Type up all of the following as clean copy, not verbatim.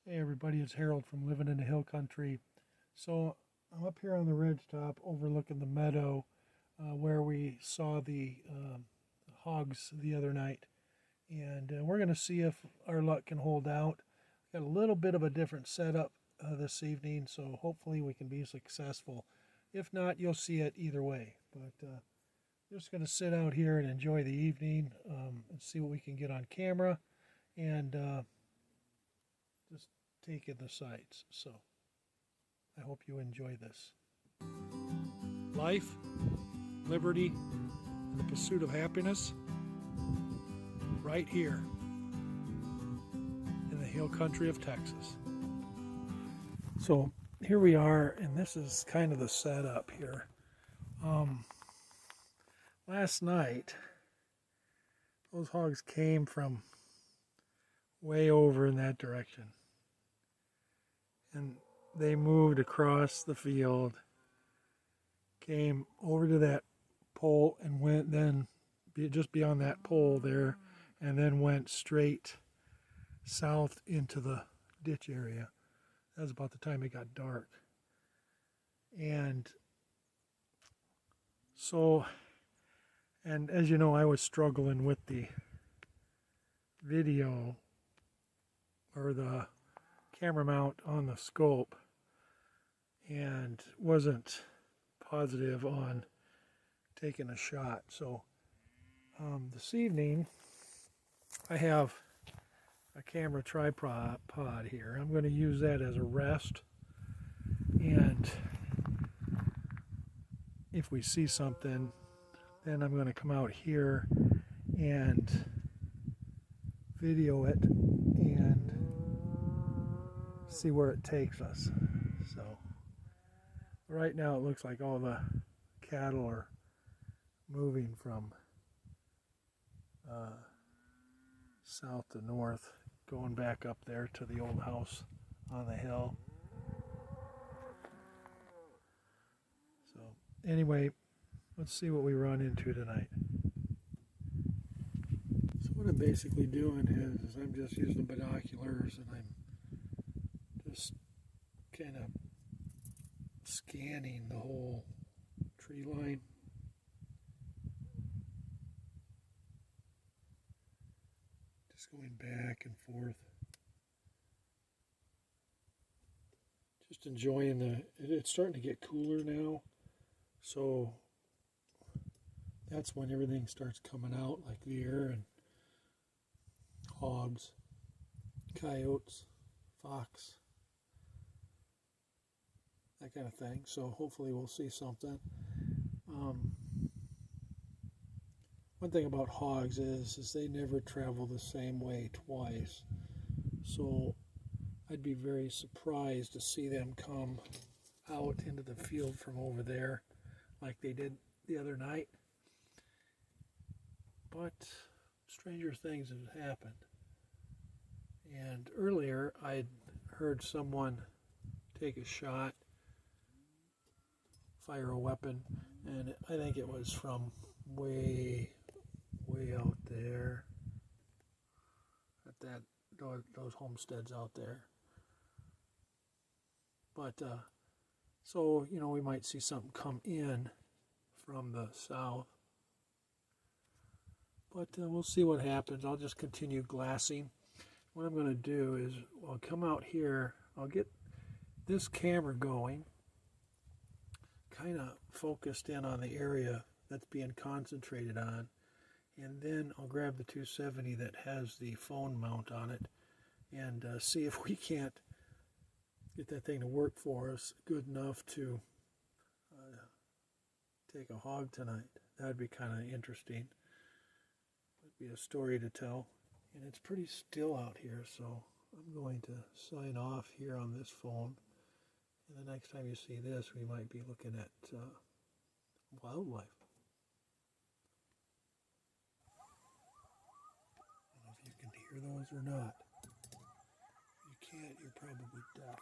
Hey everybody, it's Harold from Living in the Hill Country. So I'm up here on the ridge top overlooking the meadow where we saw the hogs the other night. And we're going to see if our luck can hold out. Got a little bit of a different setup this evening, so hopefully we can be successful. If not, you'll see it either way. But just going to sit out here and enjoy the evening and see what we can get on camera and just take in the sights. So I hope you enjoy this. Life, liberty, and the pursuit of happiness right here in the hill country of Texas. So here we are, and this is kind of the setup here. Last night, those hogs came from way over in that direction. And they moved across the field, came over to that pole and went then just beyond that pole there, and then went straight south into the ditch area. That was about the time it got dark. And so, and as you know, I was struggling with the video or the camera mount on the scope and wasn't positive on taking a shot. So this evening I have a camera tripod here. I'm going to use that as a rest, and if we see something, then I'm going to come out here and video it and see where it takes us. So right now it looks like all the cattle are moving from south to north, going back up there to the old house on the hill. So anyway, let's see what we run into tonight. So what I'm basically doing is I'm just using the binoculars and I'm just kind of scanning the whole tree line. Just going back and forth. Just enjoying it's starting to get cooler now. So that's when everything starts coming out, like deer and hogs, coyotes, fox, that kind of thing. So hopefully we'll see something. One thing about hogs is they never travel the same way twice. So I'd be very surprised to see them come out into the field from over there like they did the other night. But stranger things have happened. And earlier I'd heard someone take a shot, fire a weapon, and I think it was from way out there at those homesteads out there. But so we might see something come in from the south, but we'll see what happens. I'll just continue glassing. What I'm going to do is I'll come out here, I'll get this camera going, kind of focused in on the area that's being concentrated on, and then I'll grab the 270 that has the phone mount on it and see if we can't get that thing to work for us good enough to take a hog tonight. That'd be kind of interesting. It'd be a story to tell. And it's pretty still out here, so I'm going to sign off here on this phone. And the next time you see this, we might be looking at wildlife. I don't know if you can hear those or not. If you can't, you're probably deaf.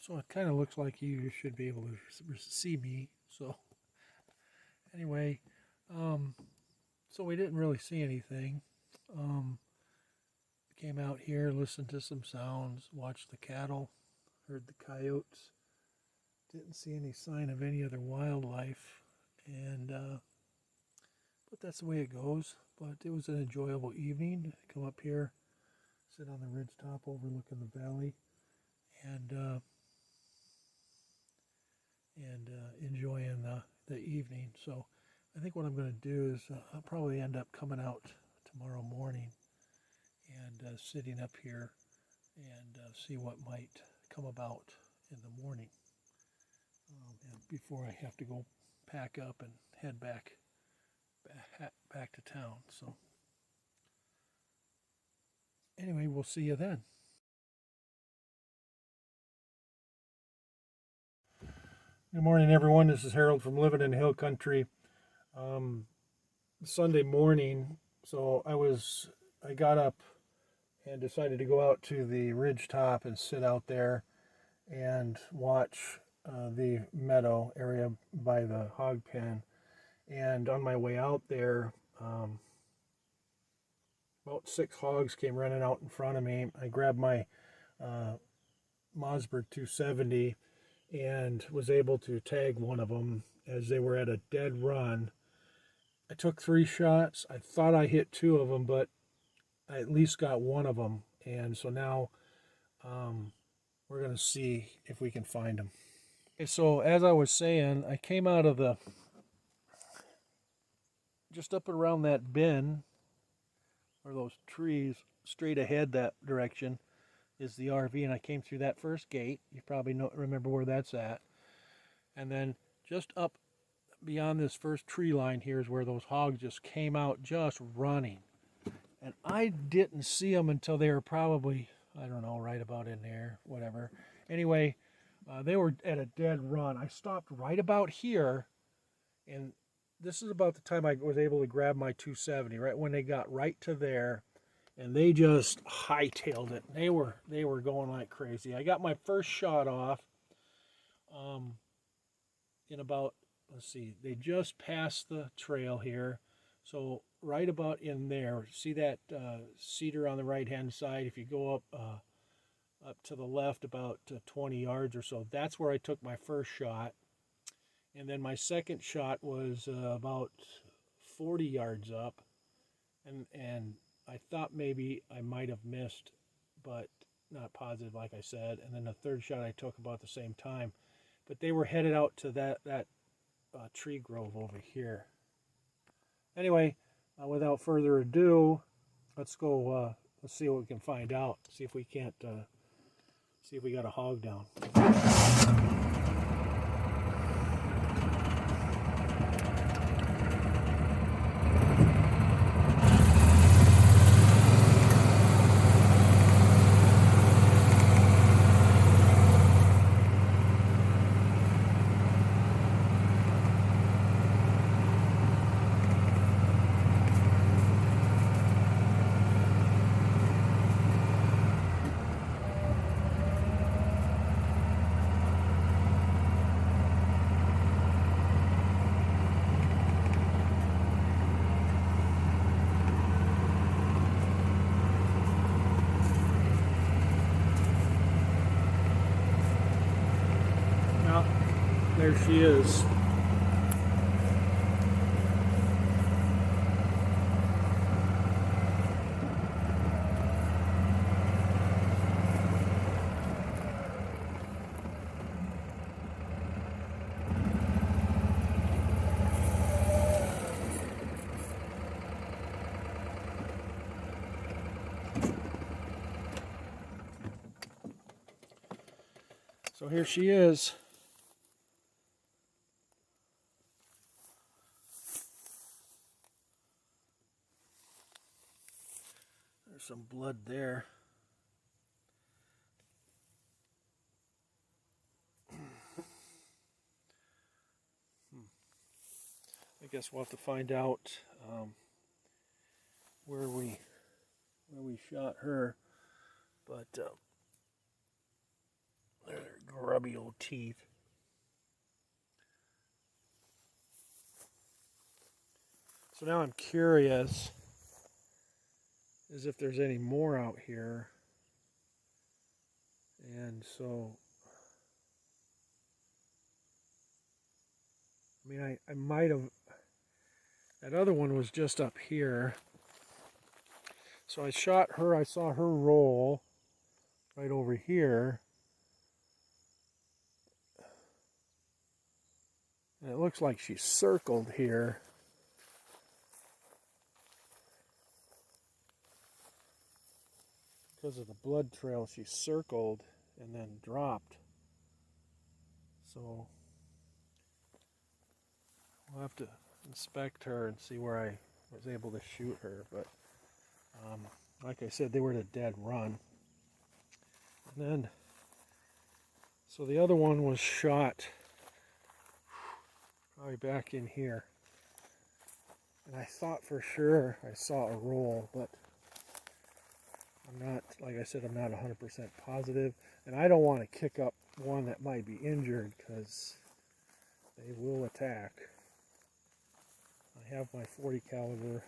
So it kind of looks like you should be able to see me. So anyway, so we didn't really see anything. Came out here, listened to some sounds, watched the cattle, heard the coyotes. Didn't see any sign of any other wildlife, and but that's the way it goes. But it was an enjoyable evening. Come up here, sit on the ridge top overlooking the valley, and enjoying the evening. So I think what I'm going to do is I'll probably end up coming out tomorrow morning and sitting up here and see what might come about in the morning and before I have to go pack up and head back to town. So anyway, we'll see you then. Good morning, everyone. This is Harold from Living in Hill Country. Sunday morning, so I got up and decided to go out to the ridge top and sit out there and watch the meadow area by the hog pen. And on my way out there, about 6 hogs came running out in front of me. I grabbed my Mossberg 270 and was able to tag one of them as they were at a dead run. I took 3 shots. I thought I hit 2 of them, but I at least got one of them. And so now we're going to see if we can find them. Okay, so as I was saying, I came out of just up around that bend, or those trees, straight ahead that direction is the RV, and I came through that first gate. You probably remember where that's at. And then just up beyond this first tree line here is where those hogs just came out just running. And I didn't see them until they were probably, I don't know, right about in there, whatever. Anyway, they were at a dead run. I stopped right about here, and this is about the time I was able to grab my 270, right when they got right to there, and they just hightailed it. They were going like crazy. I got my first shot off in about, let's see, they just passed the trail here. So right about in there, see that cedar on the right-hand side? If you go up to the left about 20 yards or so, that's where I took my first shot. And then my second shot was about 40 yards up, and I thought maybe I might have missed, but not positive, like I said. And then the third shot I took about the same time, but they were headed out to that tree grove over here. Anyway, without further ado, let's go. Let's see what we can find out. See if we can't. See if we got a hog down. There she is. So here she is. There's some blood there. I guess we'll have to find out where we shot her, but there grubby old teeth. So now I'm curious as if there's any more out here. And so, I mean, I might have, that other one was just up here. So I shot her, I saw her roll right over here. And it looks like she circled here. Because of the blood trail, she circled and then dropped. So we'll have to inspect her and see where I was able to shoot her. But like I said, they were at a dead run. And then, so the other one was shot probably back in here. And I thought for sure I saw a roll, but I'm not, like I said, I'm not 100% positive. And I don't want to kick up one that might be injured because they will attack. I have my 40 caliber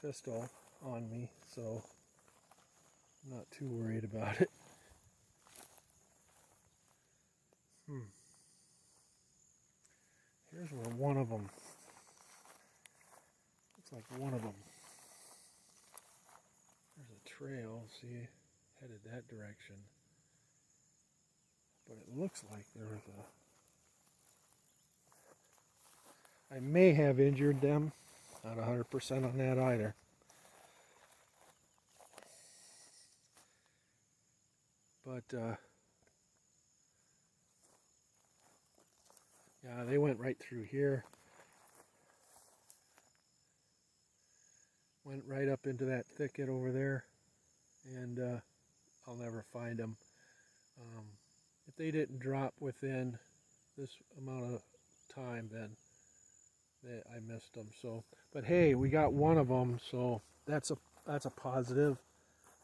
pistol on me, so I'm not too worried about it. Here's where one of them, looks like one of them, there's a trail, see, headed that direction. But it looks like there was I may have injured them, not 100% on that either. But, yeah, they went right through here. Went right up into that thicket over there. And I'll never find them. If they didn't drop within this amount of time, then I missed them. So, but hey, we got one of them, so that's a positive.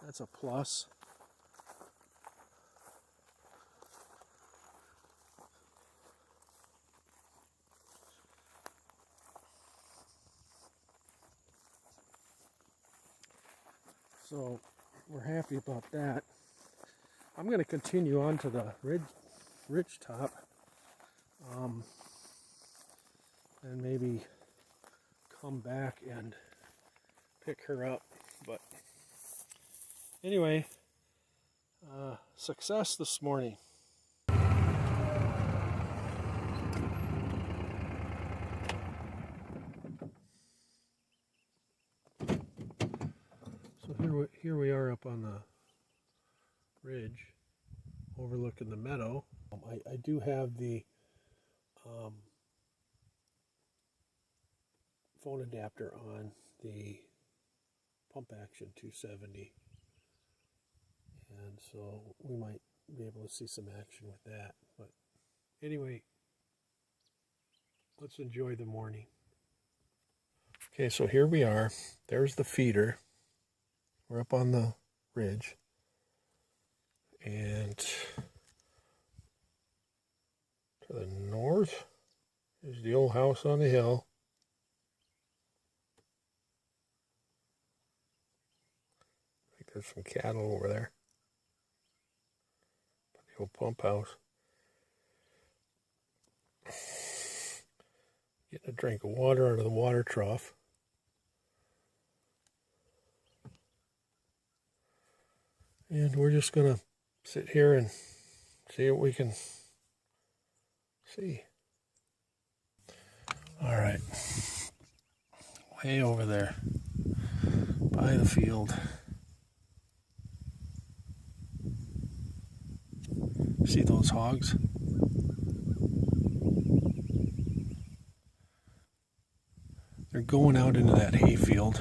That's a plus. So we're happy about that. I'm going to continue on to the ridge top, and maybe come back and pick her up. But anyway, success this morning. So here we are up on the ridge overlooking the meadow. I do have the phone adapter on the pump action 270, and so we might be able to see some action with that. But anyway, let's enjoy the morning. Okay, so here we are. There's the feeder. We're up on the ridge, and to the north is the old house on the hill. I think there's some cattle over there. The old pump house. Getting a drink of water out of the water trough. And we're just going to sit here and see what we can see. All right. Way over there by the field. See those hogs? They're going out into that hayfield.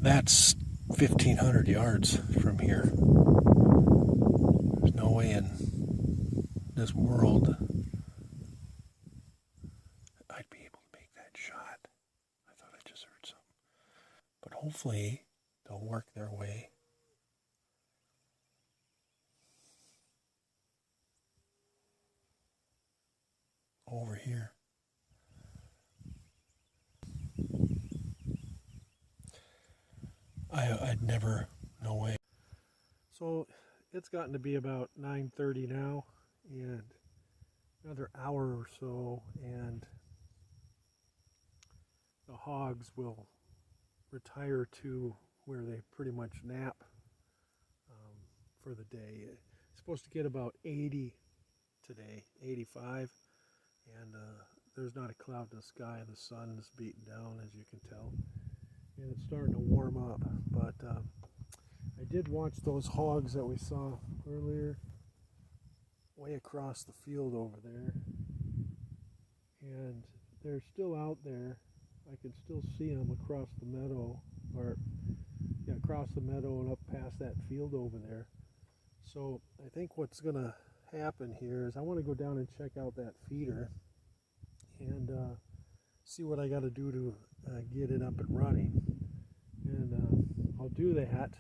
That's 1,500 yards from here. There's no way in this world I'd be able to make that shot. I thought I just heard something. But hopefully they'll work their way over here. I'd never, no way. So it's gotten to be about 9:30 now, and another hour or so, and the hogs will retire to where they pretty much nap for the day. It's supposed to get about 80 today, 85, and there's not a cloud in the sky, and the sun is beating down, as you can tell, and it's starting to warm up. But I did watch those hogs that we saw earlier way across the field over there, and they're still out there. I can still see them across the meadow, or yeah, across the meadow and up past that field over there. So I think what's going to happen here is I want to go down and check out that feeder and see what I got to do to get it up and running. And I'll do that,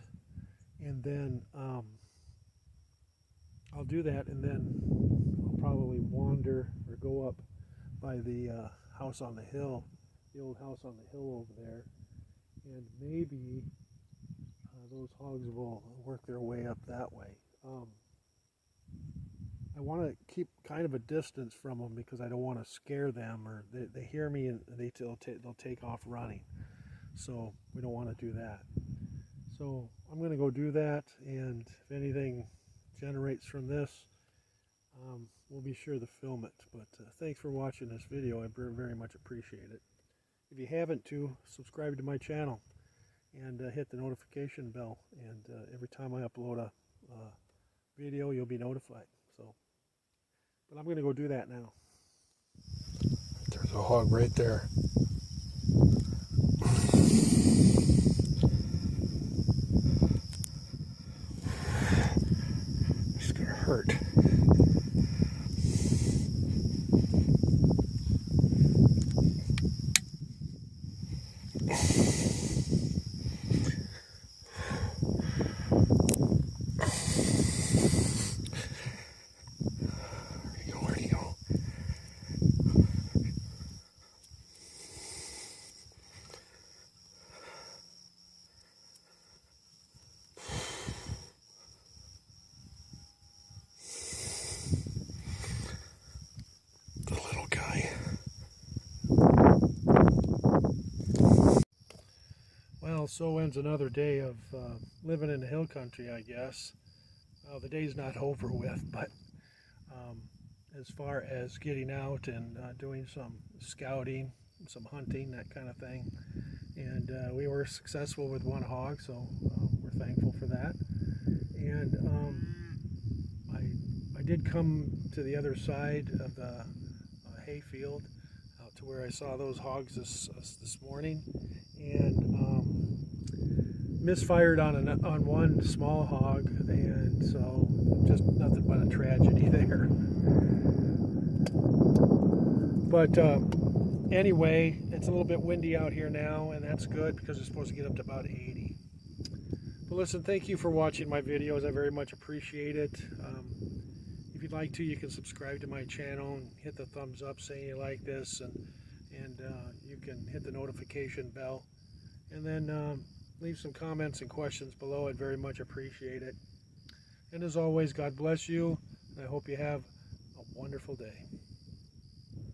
and then I'll probably wander or go up by the house on the hill, the old house on the hill over there, and maybe those hogs will work their way up that way. I want to keep kind of a distance from them because I don't want to scare them, or they hear me and they'll take off running. So we don't want to do that. So I'm going to go do that, and if anything generates from this, we'll be sure to film it. But thanks for watching this video. I very much appreciate it. If you haven't subscribe to my channel and hit the notification bell, and every time I upload a video, you'll be notified. So, but I'm going to go do that now. There's a hog right there. It's going to hurt. Well, so ends another day of living in the hill country, I guess. The day's not over with, but as far as getting out and doing some scouting, some hunting, that kind of thing, and we were successful with one hog, so we're thankful for that. And I did come to the other side of the hayfield, out to where I saw those hogs this morning, and misfired on one small hog, and so just nothing but a tragedy there. But anyway, it's a little bit windy out here now, and that's good because it's supposed to get up to about 80. But listen, thank you for watching my videos. I very much appreciate it. If you'd like to, you can subscribe to my channel and hit the thumbs up saying you like this, and you can hit the notification bell, and then leave some comments and questions below. I'd very much appreciate it. And as always, God bless you, and I hope you have a wonderful day.